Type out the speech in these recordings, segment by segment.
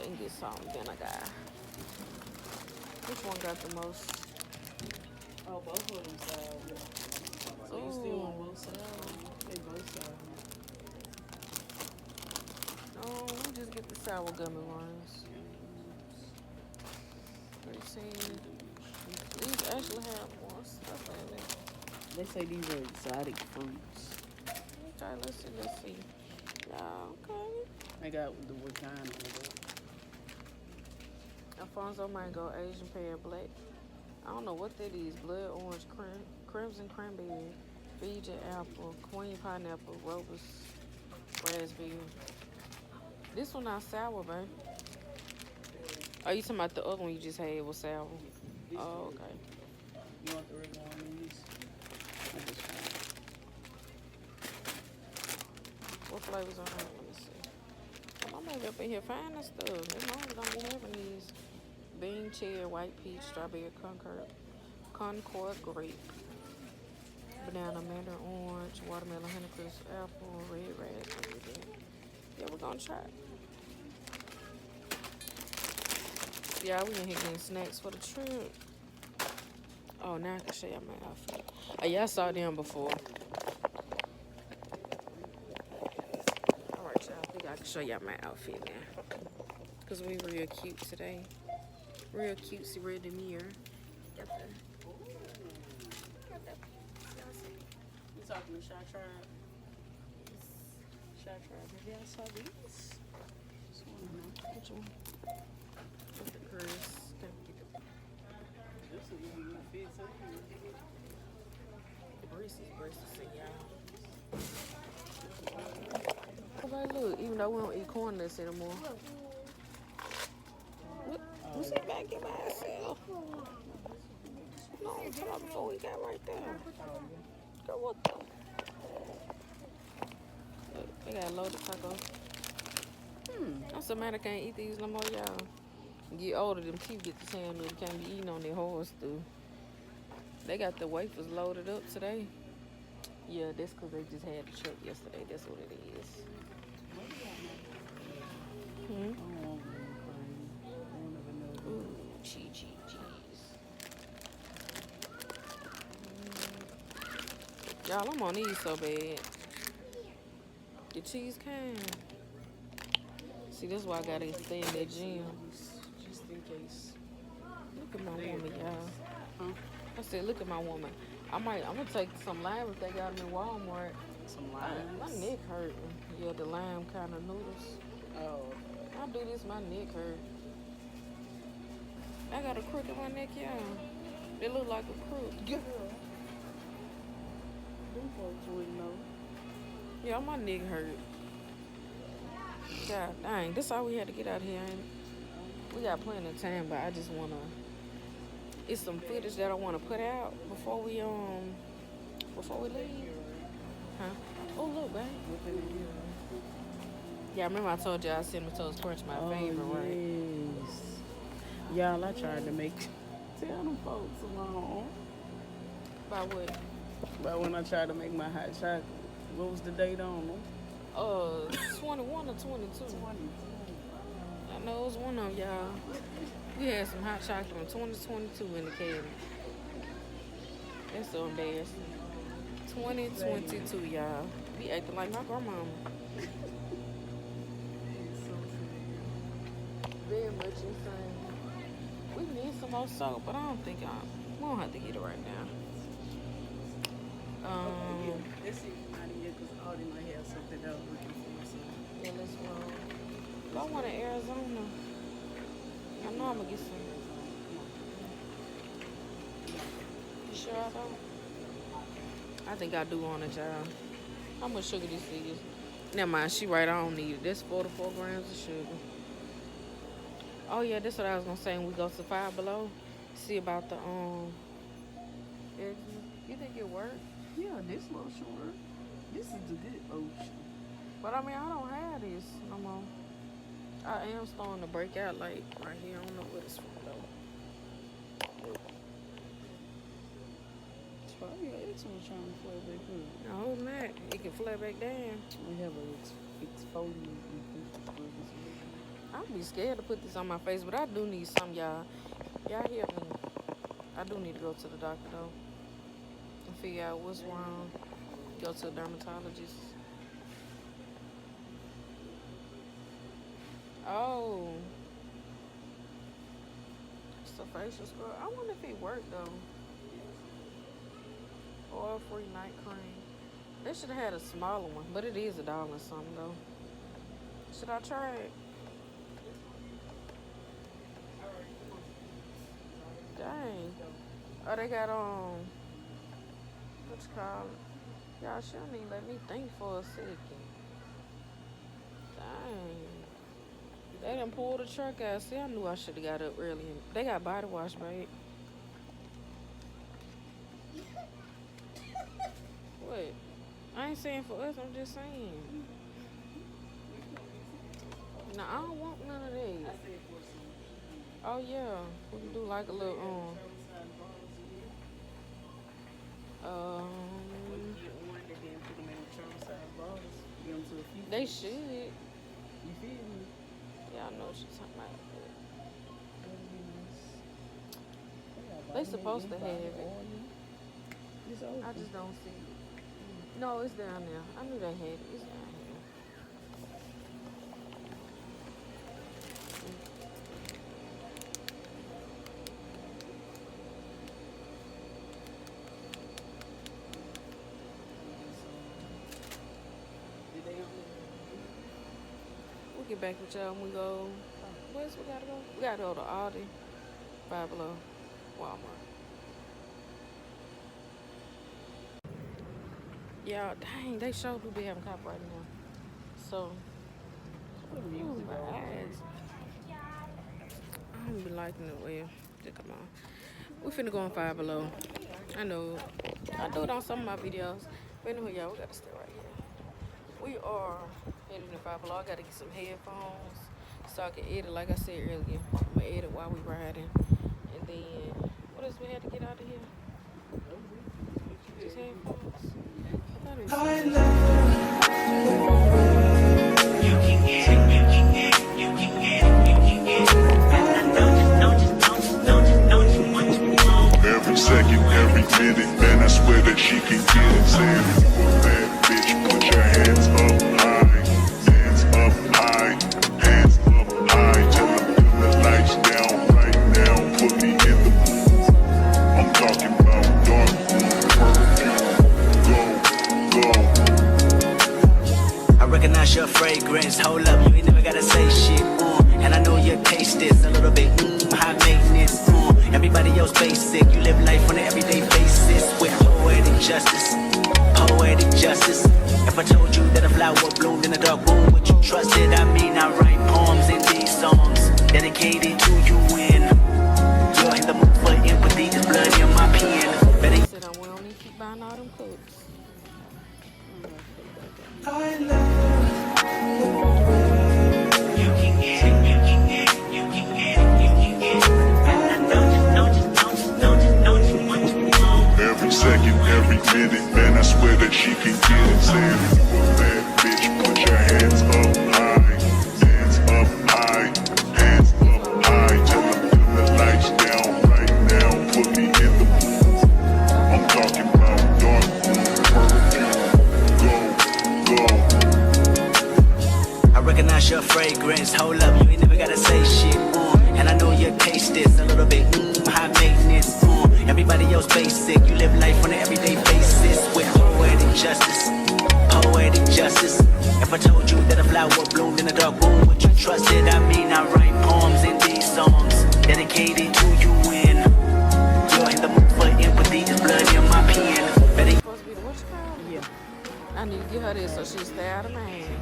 and get some vinegar. Which one got the most? Oh, both of them sour. So you still want both sour? They both sour. Oh, we just get the sour gummy ones. Pretty see. These actually have more stuff in it. They say these are exotic fruits. Okay, let's see. Yeah, okay. They got the Wakanda on it. Alfonso mango, Asian pear, black. I don't know what that is. Blood orange, crimson cranberry, Fiji apple, queen pineapple, robust raspberry. This one not sour, babe. Oh, you talking about the other one you just had was sour? This Oh, one. okay. You want the regular one in this? I just found What flavors are there? Let me see. Come on, maybe up in here finding stuff. As long as don't be having these bean, cherry, white peach, strawberry, Concord grape, banana, mandarin orange, watermelon, honeycrisp, apple, red raspberry. Yeah, we're gonna try. Yeah, we in here getting snacks for the trip. Oh, now I can show y'all my outfit. Oh, yeah, I saw them before. Alright, y'all. I think I can show y'all my outfit now. Because we real cute today. Real cutesy, real demure. Got the... You talking to Shy Tribe? Shy Tribe. Maybe I saw these. Just want to know. Which one? With the Chris. Can't get the... This is going to be my fit too. The braces, y'all. Okay, look, even though we don't eat corn nuts anymore. What? Was it back in by itself? No, I'm talking about before we got right there. Girl, what the? Look, they got loaded tacos. I'm so mad I can't eat these no more, y'all. Get older, them teeth get the sand up. Can't be eating on their horse, dude. They got the wafers loaded up today. Yeah, that's because they just had the truck yesterday. That's what it is. Ooh, cheese. Y'all, I'm on these so bad. The cheese can. See, that's why I gotta stay in that gym. Just in case. Look at my woman, y'all. Huh? I said, look at my woman. I'm gonna take some lime if they got them in Walmart. Some My limes. neck hurting. Yeah, the lime kind of noodles. Oh. I do this, my neck hurt. I got a crook in my neck, y'all. It look like a crook. Girl. Them folks wouldn't know. Yeah, my neck hurt. God dang, this all we had to get out here. Ain't it? We got plenty of time, but I just wanna. It's some footage that I wanna put out before we leave. Huh? Oh look, babe. Yeah, I remember I told you I cinnamon toast crunch my favorite, right? Yes. Y'all, I tried to make tell them folks along. By what? But when I tried to make my hot chocolate, what was the date on them? 21 or 22. I know it was one of them, y'all. We had some hot chocolate from 2022 in the cabinet. That's so embarrassing. 2022, y'all. We acting like my grandmama. Very much insane. We need some more soap, but I don't think we don't have to get it right now. Let's see if not here because Audie might have something else looking for. So. Yeah, let's roll. Go one in Arizona. I know I'm gonna get some. You sure I don't? I think I do want it, y'all. How much sugar this is? Never mind, she right, I don't need it. That's 44 grams of sugar. Oh yeah, that's what I was gonna say when we go to Five Below. See about the eczema. You think it worked? Yeah, this little short. This is a good ocean. But I mean, I don't have this no more. I am starting to break out like right here. I don't know what it's from though. It's probably an excellent trying to flare back up. Now hold that. It can flare back down. We have an exfoliant. I'd be scared to put this on my face, but I do need some, y'all. Y'all hear me? I do need to go to the doctor though and figure out what's wrong. Go to a dermatologist. Oh, it's a facial scrub. I wonder if it worked though. Oil-free night cream. They should have had a smaller one, but it is $1 something though. Should I try it? Dang. Oh, they got what you call it? Y'all shouldn't even let me think for a second. Dang. They done pulled the truck out. See, I knew I should have got up early. They got body wash, babe. What? I ain't saying for us, I'm just saying. No, I don't want none of that. Oh yeah. We can do like a little they should. You feel me? Yeah, I know what you're talking about. They supposed to have it. I just don't see it. No, it's down there. I knew they had it. It's down here. We'll get back with y'all when we go. Where's we gotta go? We gotta go to Aldi, Five Below, Walmart. Y'all, dang, they sure do be having copyright now. So, ooh, my eyes. I don't be liking it well. Just come on. We finna go on Five Below. I know. I do it on some of my videos. But anyway, y'all, we gotta stay right here. We are heading to Five Below. I gotta get some headphones so I can edit. Like I said earlier, I'm gonna edit while we riding. And then, what else we had to get out of here? Just headphones. I every second, every minute, man, I swear that she can get it. Saying if you a bad bitch, put your hands up high, hands up high, hands up high. Tell them dim the lights down right now, put me in the mood. I'm talking about dark perfume. Go, go. I recognize your fragrance, hold up, you ain't never gotta say shit, and I know your taste is a little bit, high maintenance, everybody else basic, you live life on an everyday basis, with poetic justice, poetic justice. If I told you that a flower bloomed in a dark room, would you trust it? I mean, I write poems in these songs, dedicated to you, and you're in the mood for empathy, there's blood in my pen. Better said I will only keep buying all them cooks. I love Every second, every minute, man, I swear that she can get it. Saying if you a bad bitch, put your hands up high, hands up high, hands up high. Tell them dim the lights down right now, put me in the mood. I'm talking about dark perfume. Go, go. I recognize your fragrance, hold up, you ain't never gotta say shit, and I know your taste is a little bit, high maintenance, everybody else basic, you live life on an everyday basis, with poetic justice, poetic justice. If I told you that a flower bloomed in a dark room, would you trust it? I mean, I write poems in these songs, dedicated to you, and you're in the mood for empathy, there's blood in my pen. Better Supposed to be the what you call it? Yeah. I need to get her this so she stay out of my hand.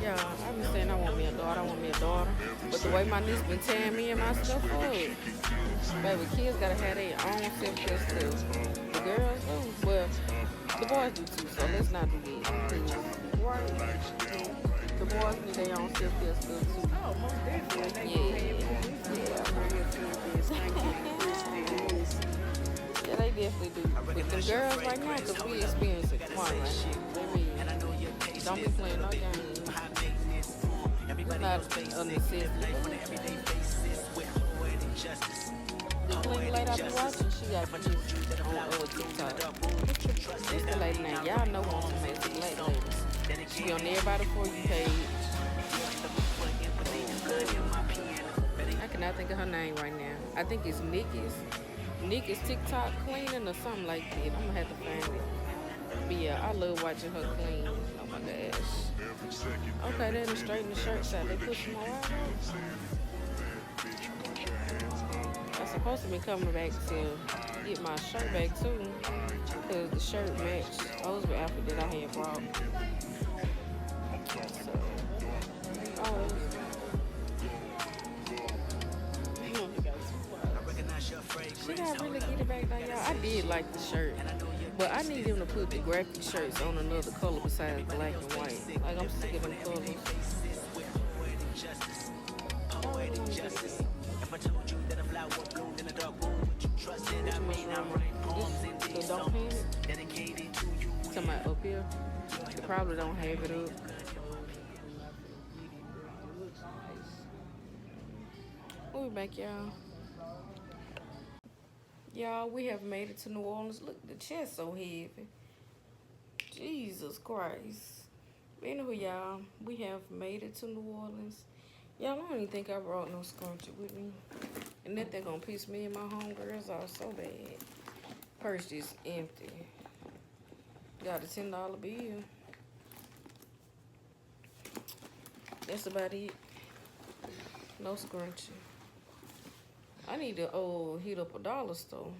Yeah, I been saying I want me a daughter. But the way my niece been tearing me and my stuff up, baby, kids gotta have their own self-care stuff. The girls do, well, the boys do too, so let's not do that. Please. Right. The boys need their own self-care stuff too. Oh, most definitely. Yeah, they definitely do. But the girls right now, because we experiencing it. Come on, right now. Let me. Don't be playing no games. It's not a necessity. The clean lady I be watching, she got this on TikTok. What's the lady name? Y'all know one to make the black lady. She be on everybody for you page. I cannot think of her name right now. I think it's Nikki's TikTok cleaning or something like that. I'm gonna have to find it. But yeah, I love watching her clean. Oh my gosh. Okay, then straighten the shirts out. They put some more out. I'm supposed to be coming back to get my shirt back too, because the shirt matched husband outfit that I had brought. So, oh, should I really get it back now, y'all? I did like the shirt, but I need them to put the graphic shirts on another color besides black and white. Like, I'm sick of them colors. So don't panic. Talking about up here. They probably don't have it up. We'll be back, y'all. Y'all, we have made it to New Orleans. Look, the chest so heavy. Jesus Christ. But anyway, y'all, we have made it to New Orleans. Y'all, I don't even think I brought no scrunchie with me. And that thing gonna piss me and my homegirls off so bad. Purse is empty. Got a $10 bill. That's about it. No scrunchie. I need to hit up a dollar store.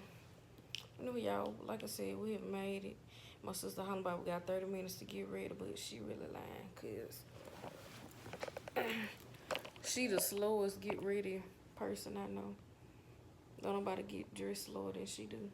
Anyway, y'all, like I said, we have made it. My sister Honeyball, we got 30 minutes to get ready, but she really lying, cause she the slowest get ready person I know. Don't nobody get dressed slower than she do.